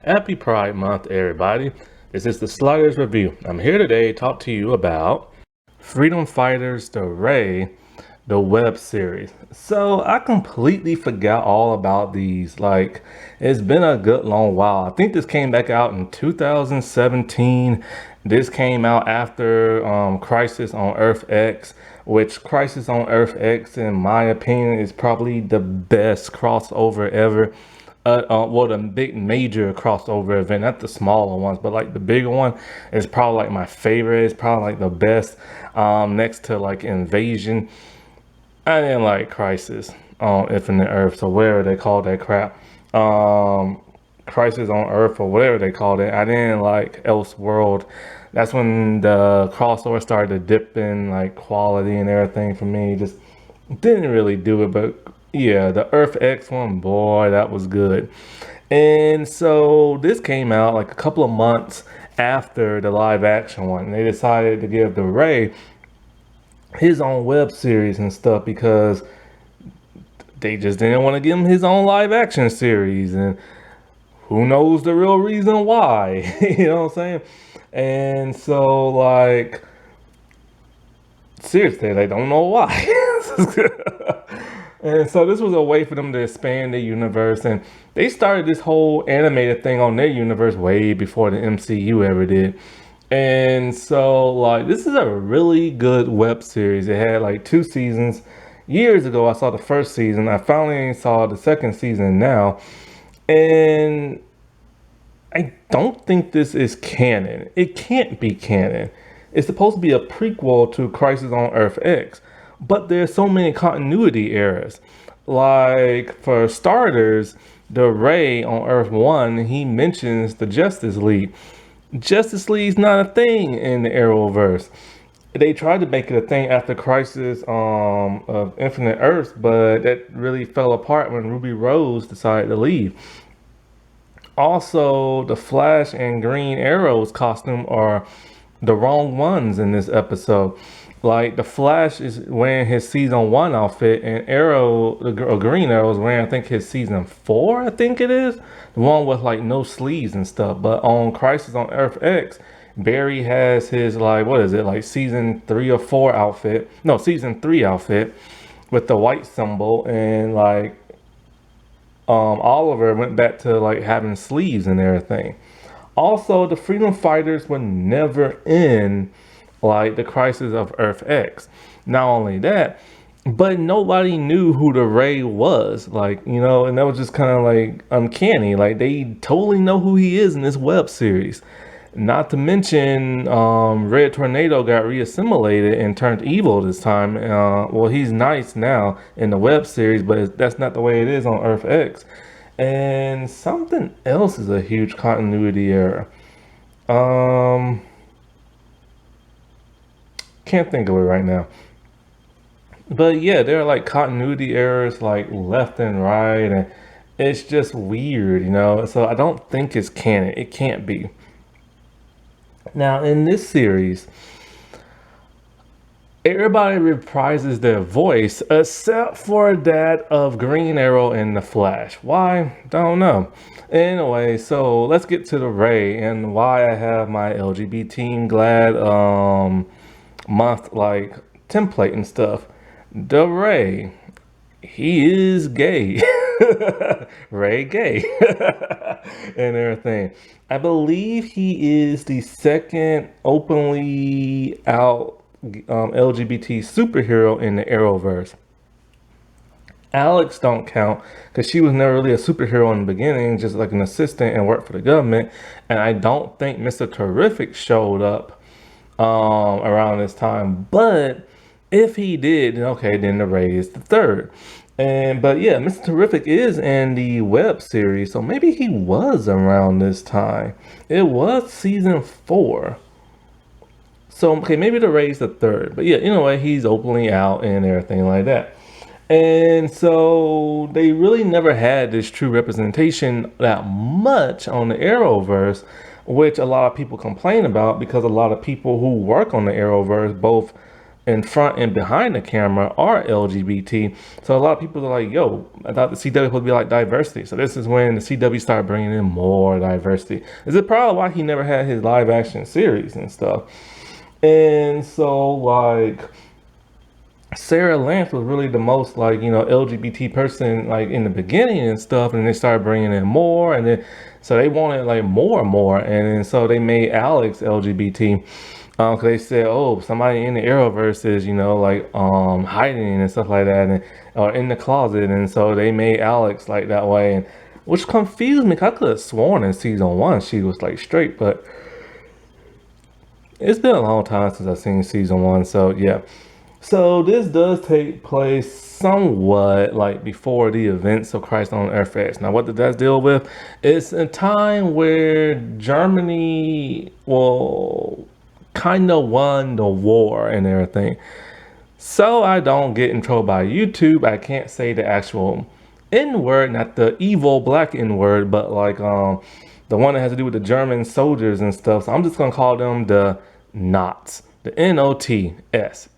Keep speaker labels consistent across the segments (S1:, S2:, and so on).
S1: Happy Pride Month, everybody. This is the Sliders Review. I'm here today to talk to you about Freedom Fighters The Ray, the web series. So I completely forgot all about these. Like, it's been a good long while. I think this came back out in 2017. This came out after Crisis on Earth X, which Crisis on Earth X, in my opinion, is probably the best crossover ever. Well, the big major crossover event, not the smaller ones, but like the bigger one is probably like my favorite. It's probably like the best, next to like Invasion. I didn't like Crisis on Infinite Earth, so whatever they call that crap. Crisis on Earth or whatever they called it. I didn't like Elseworld. That's when the crossover started to dip in like quality and everything for me. Just didn't really do it, but yeah, the Earth X one, boy, that was good. And so this came out like a couple of months after the live action one. And they decided to give the Ray his own web series and stuff because they just didn't want to give him his own live action series. And who knows the real reason why? You know what I'm saying? And so, like, seriously, they don't know why. And so this was a way for them to expand the universe, and they started this whole animated thing on their universe way before the MCU ever did. And so, like, this is a really good web series. It had like 2 seasons. Years ago, I saw the first season. I finally saw the second season now, and I don't think this is canon. It can't be canon. It's supposed to be a prequel to Crisis on Earth X, but there's so many continuity errors. Like, for starters, the Ray on Earth 1, he mentions the Justice League. Justice League's not a thing in the Arrowverse. They tried to make it a thing after Crisis of Infinite Earths, but that really fell apart when Ruby Rose decided to leave. Also, the Flash and Green Arrow's costume are the wrong ones in this episode. Like, the Flash is wearing his season 1 outfit, and Green Arrow is wearing, I think, his season 4, I think it is. The one with like no sleeves and stuff. But on Crisis on Earth X, Barry has his, like, what is it, like season 3 or 4 outfit. No, season 3 outfit with the white symbol, and like Oliver went back to like having sleeves and everything. Also, the Freedom Fighters were never in like the Crisis of Earth X. Not only that, but nobody knew who the Ray was. Like, you know, and that was just kind of like uncanny. Like, they totally know who he is in this web series. Not to mention, Red Tornado got reassimilated and turned evil this time. Well, he's nice now in the web series, but that's not the way it is on Earth X. And something else is a huge continuity error. Can't think of it right now. But yeah, there are like continuity errors like left and right, and it's just weird, you know. So I don't think it's canon. It can't be. Now, in this series, everybody reprises their voice except for that of Green Arrow and the Flash. Why? Don't know. Anyway, so let's get to the Ray and why I have my LGBT glad month like template and stuff. The Ray, he is gay. Ray gay. And everything. I believe he is the second openly out LGBT superhero in the Arrowverse. Alex don't count because she was never really a superhero in the beginning, just like an assistant and worked for the government. And I don't think Mr. Terrific showed up around this time. But if he did, then okay, then the Ray is the third. But yeah, Mr. Terrific is in the web series, so maybe he was around this time. It was season 4. So okay, maybe the Ray's the third. But yeah, anyway, he's openly out and everything like that. And so they really never had this true representation that much on the Arrowverse, which a lot of people complain about because a lot of people who work on the Arrowverse, both in front and behind the camera are LGBT. So a lot of people are like, yo, I thought the CW would be like diversity. So this is when the CW started bringing in more diversity. This is probably why he never had his live action series and stuff. And so like Sarah Lance was really the most like, LGBT person like in the beginning and stuff, and they started bringing in more, and then so they wanted like more and more, and then so they made Alex LGBT. Cause they said, oh, somebody in the Arrowverse is, hiding and stuff like that, and or in the closet, and so they made Alex like that way, and which confused me. 'Cause I could have sworn in season 1 she was like straight, but it's been a long time since I've seen season 1, so yeah. So this does take place somewhat like before the events of Christ on Earth X. Now, what did that deal with? It's a time where Germany, well, kind of won the war and everything. So I don't get in trouble by YouTube. I can't say the actual N word, not the evil black N word, but like the one that has to do with the German soldiers and stuff. So I'm just gonna call them the Knots. The NOTS.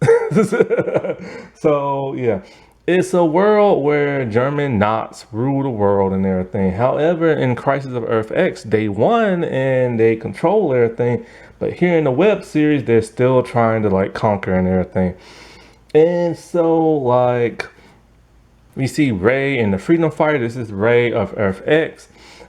S1: So yeah, it's a world where German Knots rule the world and everything. However, in Crisis of Earth X, they won and they control everything. But here in the web series, they're still trying to like conquer and everything. And so like we see Ray in the Freedom Fighter. This is Ray of Earth X.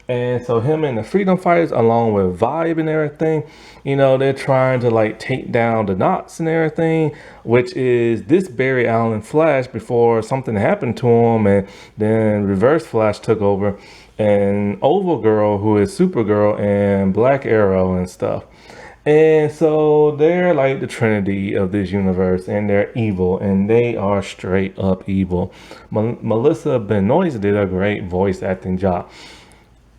S1: And so him and the Freedom Fighters, along with Vibe and everything, they're trying to like take down the Knots and everything, which is this Barry Allen Flash before something happened to him, and then Reverse Flash took over, and Oval Girl, who is Supergirl, and Black Arrow and stuff. And so they're like the trinity of this universe, and they're evil, and they are straight up evil. Melissa Benoist did a great voice acting job.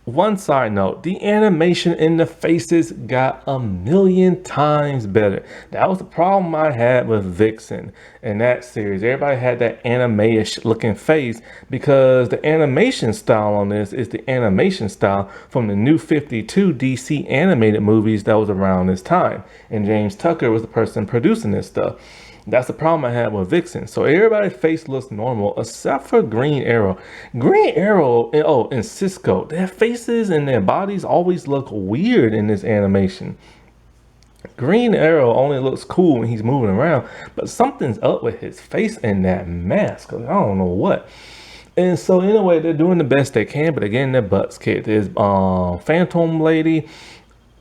S1: One side note, the animation in the faces got 1,000,000 times better. That was the problem I had with Vixen in that series. Everybody had that anime-ish looking face because the animation style on this is the animation style from the New 52 DC animated movies that was around this time. And James Tucker was the person producing this stuff. That's the problem I had with Vixen. So everybody's face looks normal except for Green Arrow. Green Arrow, and Cisco, their faces and their bodies always look weird in this animation. Green Arrow only looks cool when he's moving around, but something's up with his face and that mask. I don't know what. And so anyway, they're doing the best they can, but they're getting their butts kicked. There's Phantom Lady,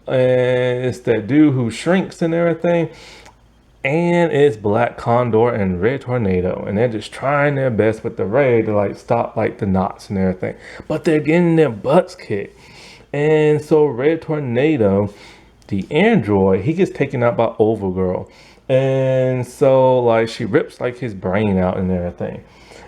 S1: and it's that dude who shrinks and everything. And it's Black Condor and Red Tornado, and they're just trying their best with the Ray to like stop like the Knots and everything, but they're getting their butts kicked. And so Red Tornado, the android, he gets taken out by Oval Girl, and so like she rips like his brain out and everything,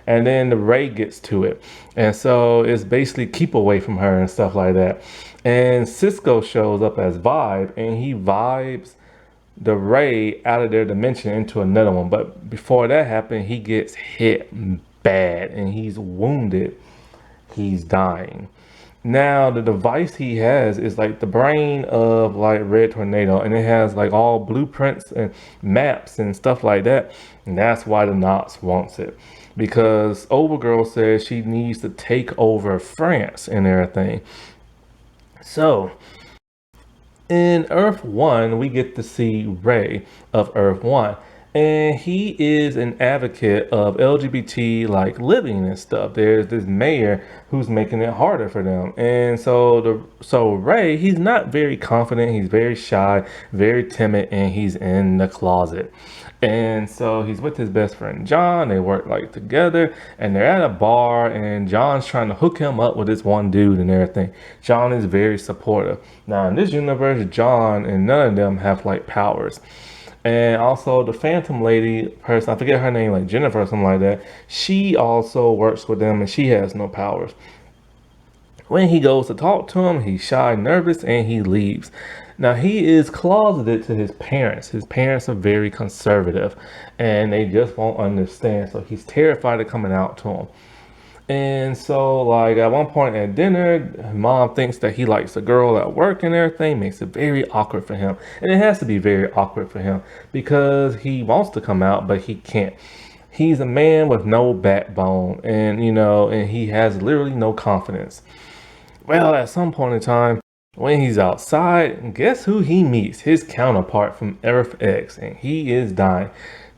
S1: and then the Ray gets to it, and so it's basically keep away from her and stuff like that. And Cisco shows up as Vibe, and he vibes the Ray out of their dimension into another one. But before that happened, he gets hit bad and he's wounded. He's dying. Now the device he has is like the brain of like Red Tornado, and it has like all blueprints and maps and stuff like that. And that's why the Knots wants it, because Oval Girl says she needs to take over France and everything. So in Earth 1, we get to see Ray of Earth 1. And he is an advocate of LGBT like living and stuff. There's this mayor who's making it harder for them. And so Ray, he's not very confident, he's very shy, very timid, and he's in the closet. And so he's with his best friend John. They work like together, and they're at a bar, and John's trying to hook him up with this one dude and everything. John is very supportive. Now in this universe, John and none of them have like powers. And also the Phantom Lady person, I forget her name, like Jennifer or something like that, she also works with them, and she has no powers. When he goes to talk to him, he's shy, nervous, and he leaves. Now he is closeted to his parents. His parents are very conservative, and they just won't understand. So he's terrified of coming out to him. And so, like, at one point at dinner, mom thinks that he likes a girl at work and everything, makes it very awkward for him. And it has to be very awkward for him because he wants to come out, but he can't. He's a man with no backbone, and and he has literally no confidence. Well, at some point in time, when he's outside, guess who he meets? His counterpart from Earth X, and he is dying.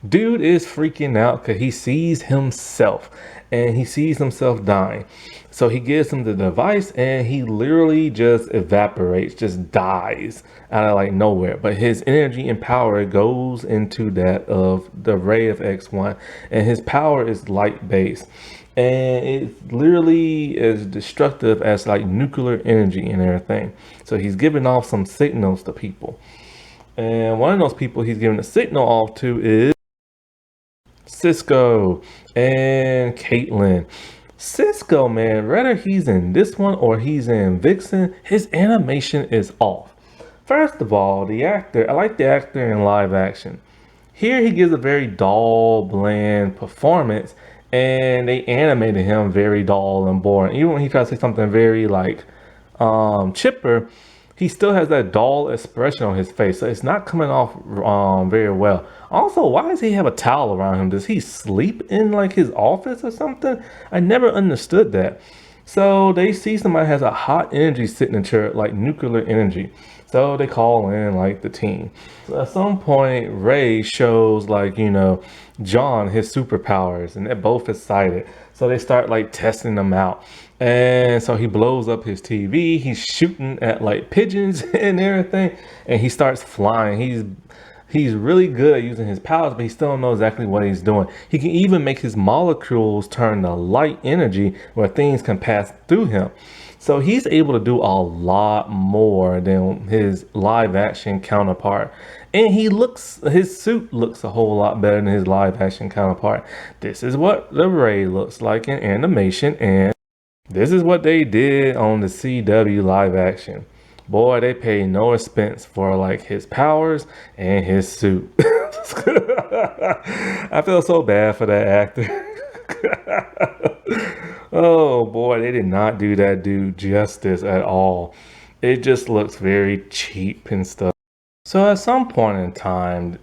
S1: Dude is freaking out because he sees himself and he sees himself dying. So he gives him the device and he literally just evaporates, just dies out of like nowhere. But his energy and power goes into that of the Ray of X1, and his power is light based. And it's literally as destructive as like nuclear energy and everything. So he's giving off some signals to people. And one of those people he's giving a signal off to is Cisco and Caitlyn. Cisco, man, whether he's in this one or he's in Vixen, his animation is off. First of all, the actor, I like the actor in live action. Here he gives a very dull, bland performance, and they animated him very dull and boring. Even when he tries to say something very like chipper, he still has that dull expression on his face, so it's not coming off very well. Also, why does he have a towel around him? Does he sleep in like his office or something? I never understood that. So they see somebody has a hot energy signature like nuclear energy. So they call in like the team. So at some point, Ray shows like, John his superpowers, and they're both excited. So they start like testing them out. And so he blows up his TV. He's shooting at like pigeons and everything. And he starts flying. He's really good at using his powers, but he still don't know exactly what he's doing. He can even make his molecules turn to light energy where things can pass through him. So he's able to do a lot more than his live action counterpart. And his suit looks a whole lot better than his live action counterpart. This is what the Ray looks like in animation, and this is what they did on the CW live action. Boy, they paid no expense for like his powers and his suit. I feel so bad for that actor. Oh boy, they did not do that dude justice at all. It just looks very cheap and stuff. So at some point in time,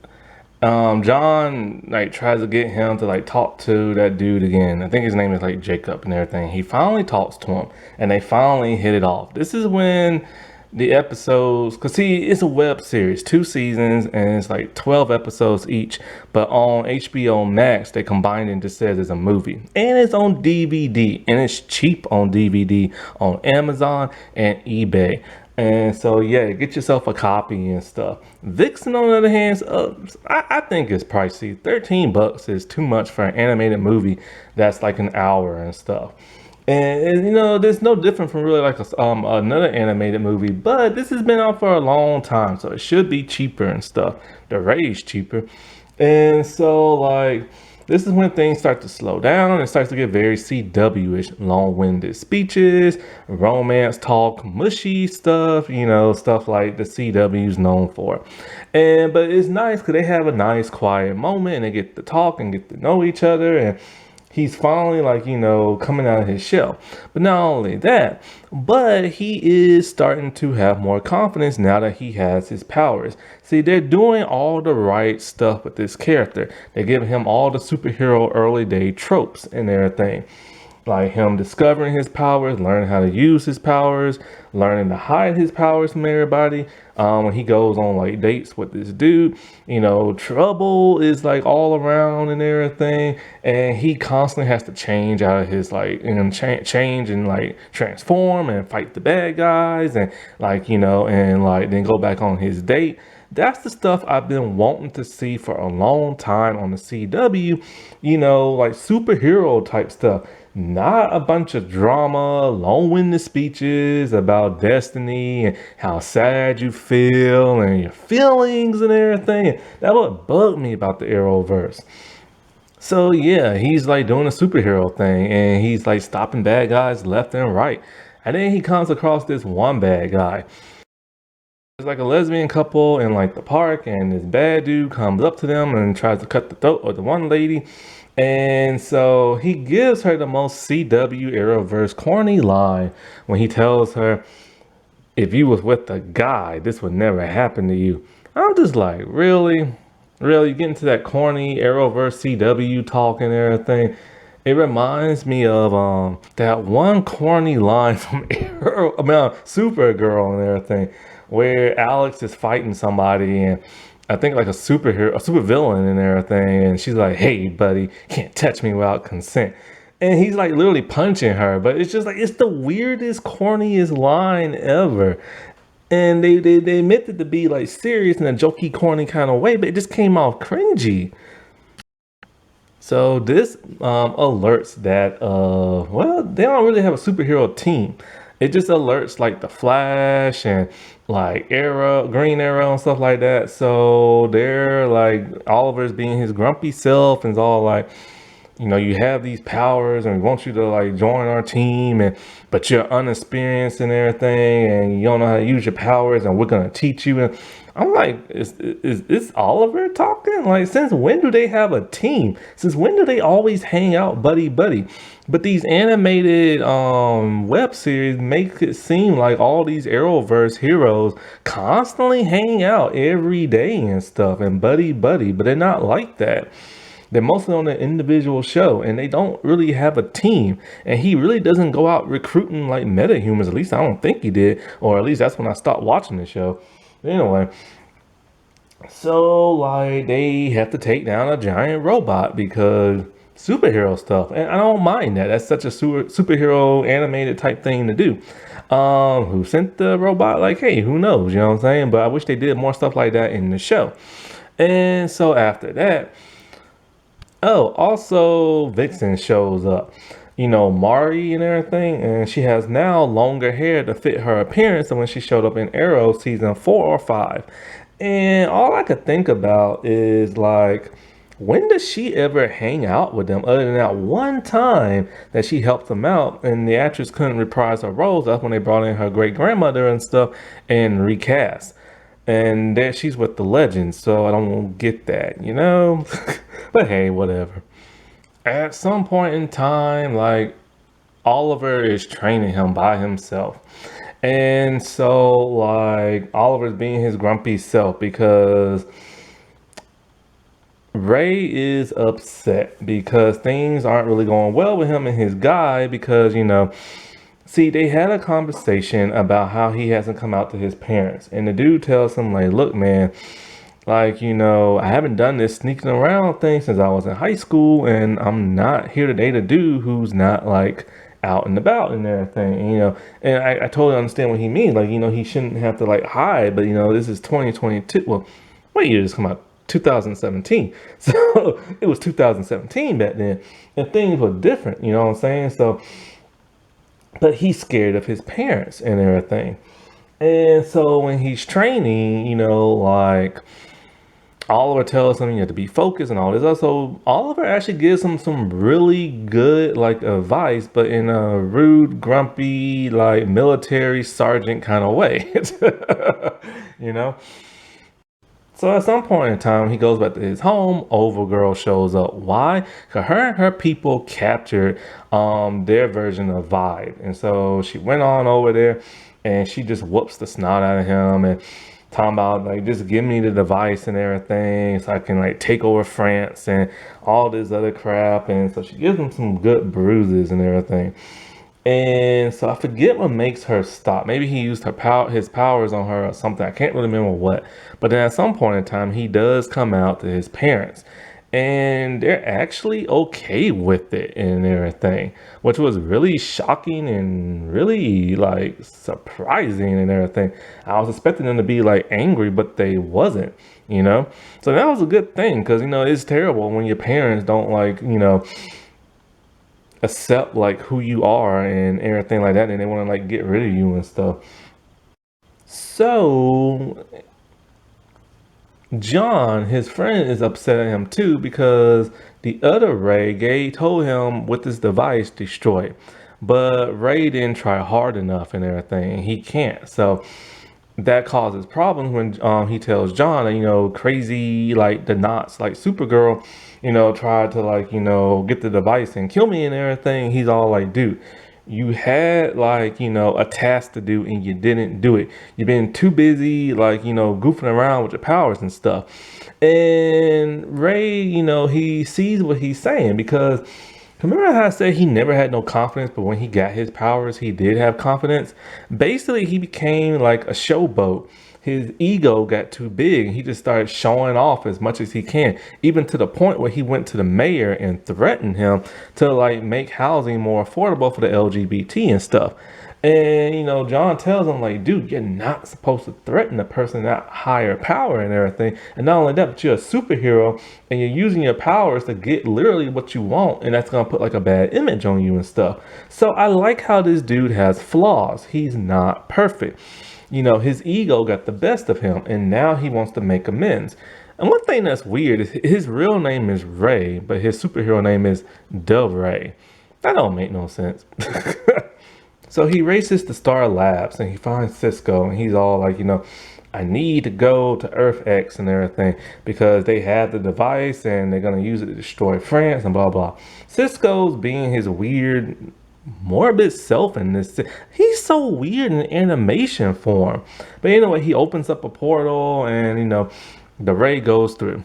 S1: John like tries to get him to like talk to that dude again. I think his name is like Jacob and everything. He finally talks to him, and they finally hit it off. This is when the episodes, cause see, it's a web series, 2 seasons, and it's like 12 episodes each. But on HBO Max, they combined it into says it's a movie, and it's on DVD, and it's cheap on DVD on Amazon and eBay. And so yeah, get yourself a copy and stuff. Vixen, on the other hand, I think it's pricey. $13 is too much for an animated movie that's like an hour and stuff. And there's no different from really like another animated movie, but this has been out for a long time, so it should be cheaper and stuff. The Ray's cheaper, and so like this is when things start to slow down. It starts to get very CW-ish, long-winded speeches, romance talk, mushy stuff, stuff like the CW's known for. But it's nice because they have a nice quiet moment and they get to talk and get to know each other, and he's finally like, coming out of his shell. But not only that, but he is starting to have more confidence now that he has his powers. See, they're doing all the right stuff with this character. They're giving him all the superhero early day tropes and everything. Like him discovering his powers, learning how to use his powers, learning to hide his powers from everybody. When he goes on like dates with this dude, trouble is like all around and everything, and he constantly has to change out of his like change and like transform and fight the bad guys and and like then go back on his date. That's the stuff I've been wanting to see for a long time on the CW, like superhero type stuff. Not a bunch of drama, long-winded speeches about destiny and how sad you feel and your feelings and everything. That would bug me about the Arrowverse. So yeah, he's like doing a superhero thing and he's like stopping bad guys left and right. And then he comes across this one bad guy. like a lesbian couple in like the park, and this bad dude comes up to them and tries to cut the throat of the one lady. And so he gives her the most CW Arrowverse corny line when he tells her, if you was with a guy, this would never happen to you. I'm just like, really? Really? Getting to that corny Arrowverse CW talk and everything. It reminds me of that one corny line from Supergirl and everything, where Alex is fighting somebody and I think like a superhero, a super villain and everything, and she's like, "Hey, buddy, can't touch me without consent." And he's like literally punching her, but it's just like it's the weirdest, corniest line ever. And they meant it to be like serious in a jokey, corny kind of way, but it just came off cringy. So this alerts that well, they don't really have a superhero team. It just alerts like the Flash and like Arrow, Green Arrow and stuff like that. So they're like Oliver's being his grumpy self and it's all like, you know, you have these powers and we want you to like join our team, and but you're unexperienced and everything and you don't know how to use your powers and we're gonna teach you. And I'm like, is this Oliver talking? Like, since when do they have a team? Since when do they always hang out buddy buddy? But these animated web series make it seem like all these Arrowverse heroes constantly hang out every day and stuff and buddy buddy, but they're not like that. They're mostly on an individual show and they don't really have a team. And he really doesn't go out recruiting like metahumans. At least I don't think he did. Or at least that's when I stopped watching the show. Anyway, so like they have to take down a giant robot because superhero stuff. And I don't mind that. That's such a superhero animated type thing to do. Who sent the robot? Like, hey, who knows? You know what I'm saying? But I wish they did more stuff like that in the show. And so after that, oh, also Vixen shows up. You know, Mari and everything, and she has now longer hair to fit her appearance than when she showed up in Arrow season 4 or 5. And all I could think about is like, when does she ever hang out with them other than that one time that she helped them out and the actress couldn't reprise her roles? That's when they brought in her great grandmother and stuff and recast. And there she's with the legends, so I don't get that, you know? But hey, whatever. At some point in time, like Oliver is training him by himself. And so like Oliver's being his grumpy self because Ray is upset because things aren't really going well with him and his guy because, you know, see, they had a conversation about how he hasn't come out to his parents. And the dude tells him, like, look, man, like, you know, I haven't done this sneaking around thing since I was in high school, and I'm not here to date a dude who's not like out and about and everything. And, you know, and I totally understand what he means. Like, you know, he shouldn't have to like hide, but you know, this is 2022. Well, what year did this come out? 2017. So it was 2017 back then, and things were different. You know what I'm saying? So, but he's scared of his parents and everything. And so when he's training, you know, like Oliver tells him you have to be focused and all this. Also, Oliver actually gives him some really good like advice, but in a rude, grumpy, like military sergeant kind of way. You know? So at some point in time, he goes back to his home. Overgirl shows up. Why? Because her and her people captured their version of Vibe. And so she went on over there and she just whoops the snot out of him and talking about like just give me the device and everything so I can like take over France and all this other crap. And so she gives him some good bruises and everything. And so I forget what makes her stop. Maybe he used his powers on her or something. I can't really remember what. But then at some point in time, he does come out to his parents. And they're actually okay with it and everything, which was really shocking and really like surprising and everything. I was expecting them to be like angry, but they wasn't, you know? So that was a good thing because, you know, it's terrible when your parents don't like, you know, accept like who you are and everything like that, and they want to like get rid of you and stuff. So John, his friend, is upset at him too because the other Ray, Gay, told him with this device destroy it. But Ray didn't try hard enough and everything. He can't. So that causes problems when he tells John that, crazy like the knots like Supergirl, tried to like, get the device and kill me and everything. He's all like, dude, you had like, a task to do and you didn't do it. You've been too busy like, goofing around with your powers and stuff. And Ray, he sees what he's saying, because remember how I said he never had no confidence, but when he got his powers, he did have confidence? Basically, he became like a showboat. His ego got too big. He just started showing off as much as he can, even to the point where he went to the mayor and threatened him to like make housing more affordable for the LGBT and stuff. And John tells him like, dude, you're not supposed to threaten a person that higher power and everything. And not only that, but you're a superhero and you're using your powers to get literally what you want, and that's gonna put like a bad image on you and stuff. So I like how this dude has flaws. He's not perfect. His ego got the best of him, and now he wants to make amends. And one thing that's weird is his real name is Ray, but his superhero name is Dove Ray. That don't make no sense. So he races to Star Labs and he finds Cisco, and he's all like, I need to go to Earth X and everything because they have the device and they're going to use it to destroy France and blah, blah. Cisco's being his weird, morbid self in this. He's so weird in animation form. But anyway, he opens up a portal and, the ray goes through.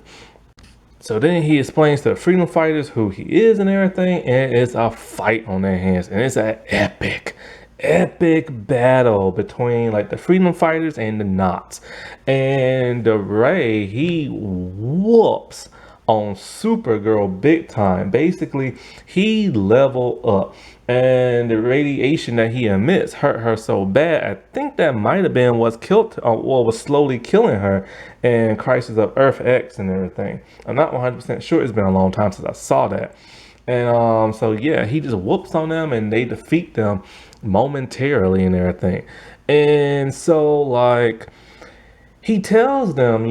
S1: So then he explains to the freedom fighters who he is and everything, and it's a fight on their hands, and it's an epic battle between like the freedom fighters and the Knots. And the Ray, he whoops on Supergirl big time. Basically, he leveled up, and the radiation that he emits hurt her so bad. I think that might have been what's killed, or was slowly killing her in Crisis of Earth X and everything. I'm not 100% sure. It's been a long time since I saw that. And so yeah, he just whoops on them and they defeat them momentarily and everything. And so like he tells them,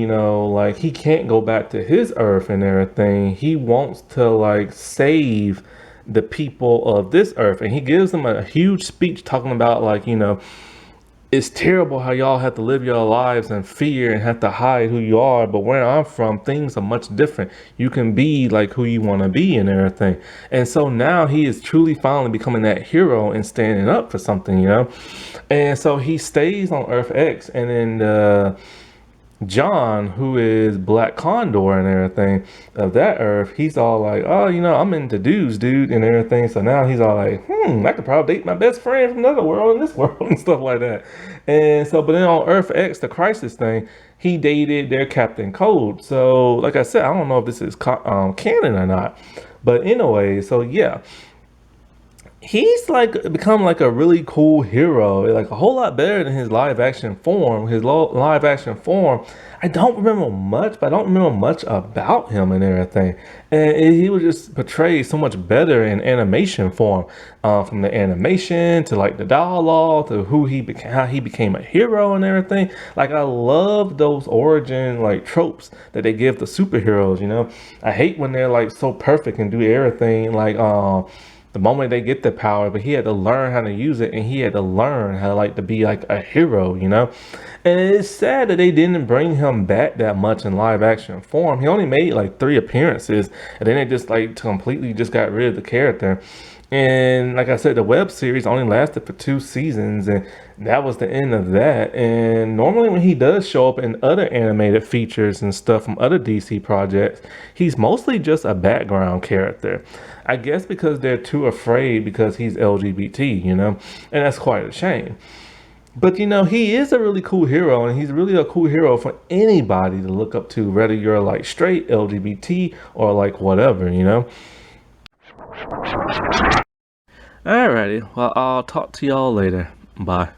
S1: like he can't go back to his Earth and everything. He wants to like save the people of this Earth, and he gives them a huge speech talking about like, it's terrible how y'all have to live your lives in fear and have to hide who you are. But where I'm from, things are much different. You can be like who you want to be and everything. And so now he is truly finally becoming that hero and standing up for something, And so he stays on Earth X, and then John, who is Black Condor and everything of that Earth, he's all like, oh, I'm into dudes, dude, and everything. So now he's all like, I could probably date my best friend from another world in this world and stuff like that. And so, but then on Earth X, the Crisis thing, he dated their Captain Cold. So, like I said, I don't know if this is canon or not. But anyway, so yeah. He's like become like a really cool hero, like a whole lot better than his live action form. His live action form, I don't remember much, but I don't remember much about him and everything. And he was just portrayed so much better in animation form, from the animation to like the dialogue to who he became, how he became a hero and everything. Like I love those origin like tropes that they give the superheroes. I hate when they're like so perfect and do everything like the moment they get the power, but he had to learn how to use it, and he had to learn how to be like a hero, And it's sad that they didn't bring him back that much in live action form. He only made like 3 appearances, and then they just like completely just got rid of the character. And like I said, the web series only lasted for 2 seasons, and that was the end of that. And normally when he does show up in other animated features and stuff from other DC projects, he's mostly just a background character. I guess because they're too afraid because he's LGBT, and that's quite a shame. But he is a really cool hero, and he's really a cool hero for anybody to look up to, whether you're like straight, LGBT, or like whatever, Alrighty, well, I'll talk to y'all later. Bye.